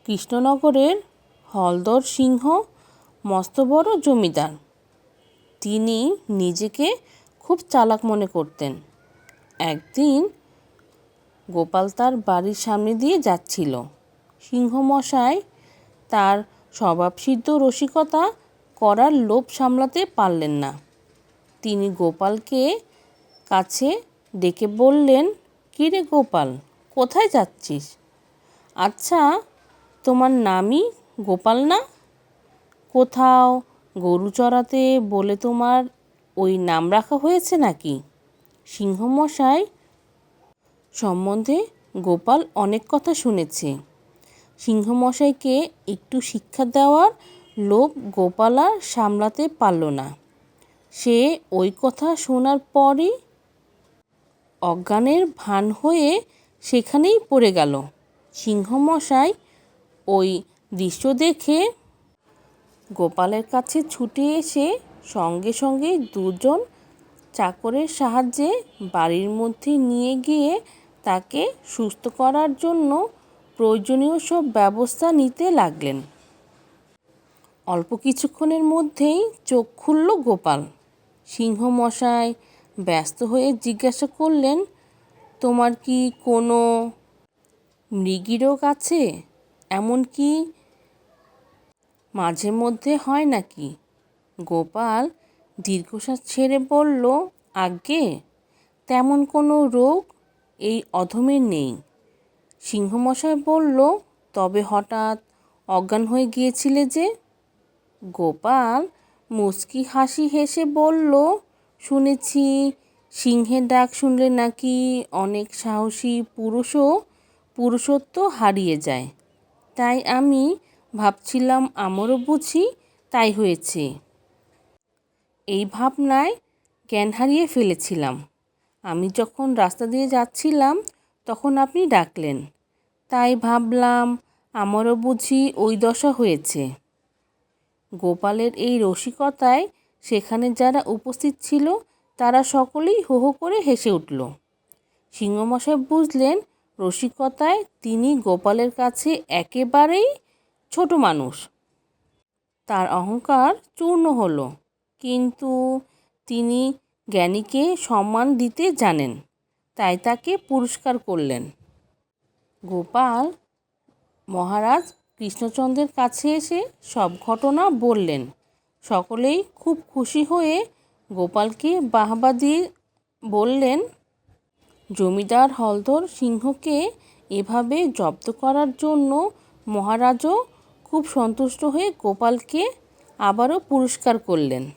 কৃষ্ণনগরের হলধর সিংহ মস্ত বড় জমিদার। তিনি নিজেকে খুব চালাক মনে করতেন। একদিন গোপাল তার বাড়ির সামনে দিয়ে যাচ্ছিল। সিংহমশাই তার স্বভাবসিদ্ধ রসিকতা করার লোভ সামলাতে পারলেন না। তিনি গোপালকে কাছে ডেকে বললেন, "কী রে গোপাল, কোথায় যাচ্ছিস? আচ্ছা, তোমার নামই গোপাল না? কোথাও গরু চড়াতে বলে তোমার ওই নাম রাখা হয়েছে নাকি?" সিংহমশাই সম্বন্ধে গোপাল অনেক কথা শুনেছে। সিংহমশাইকে একটু শিক্ষা দেওয়ার লোভ গোপাল আর সামলাতে পারল না। সে ওই কথা শোনার পরই অজ্ঞানের ভান হয়ে সেখানেই পড়ে গেল। সিংহমশাই ওই দৃশ্য দেখে গোপালের কাছে ছুটে এসে সঙ্গে সঙ্গে দুজন চাকরের সাহায্যে বাড়ির মধ্যে নিয়ে গিয়ে তাকে সুস্থ করার জন্য প্রয়োজনীয় সব ব্যবস্থা নিতে লাগলেন। অল্প কিছুক্ষণের মধ্যেই চোখ খুলল গোপাল। সিংহমশাই ব্যস্ত হয়ে জিজ্ঞাসা করলেন, "তোমার কি কোনো মৃগীরোগ আছে? এমন কি মাঝে মধ্যে হয় নাকি?" গোপাল দীর্ঘশ্বাস ছেড়ে বলল, "আজ্ঞে, তেমন কোনো রোগ এই অধমের নেই।" সিংহমশাই বলল, "তবে হঠাৎ অজ্ঞান হয়ে গিয়েছিলে যে?" গোপাল মুচকি হাসি হেসে বলল, "শুনেছি সিংহের ডাক শুনলে নাকি অনেক সাহসী পুরুষও পুরুষত্ব হারিয়ে যায়। তাই আমি ভাবছিলাম আমারও বুঝি তাই হয়েছে। এই ভাবনায় জ্ঞান হারিয়ে ফেলেছিলাম। আমি যখন রাস্তা দিয়ে যাচ্ছিলাম তখন আপনি ডাকলেন, তাই ভাবলাম আমারও বুঝি ওই দশা হয়েছে।" গোপালের এই রসিকতায় সেখানে যারা উপস্থিত ছিল তারা সকলেই হো হো করে হেসে উঠল। সিংহমশাই বুঝলেন রসিকতায় তিনি গোপালের কাছে একেবারেই ছোট মানুষ। তার অহংকার চূর্ণ হলো। কিন্তু তিনি জ্ঞানীকে সম্মান দিতে জানেন, তাই তাকে পুরস্কার করলেন। গোপাল মহারাজ কৃষ্ণচন্দ্রের কাছে এসে সব ঘটনা বললেন। সকলেই খুব খুশি হয়ে গোপালকে বাহবা দিয়ে বললেন, জমিদার হলধর সিংহকে এভাবে জব্দ করার জন্য মহারাজও খুব সন্তুষ্ট হয়ে গোপালকে আবারও পুরস্কার করলেন।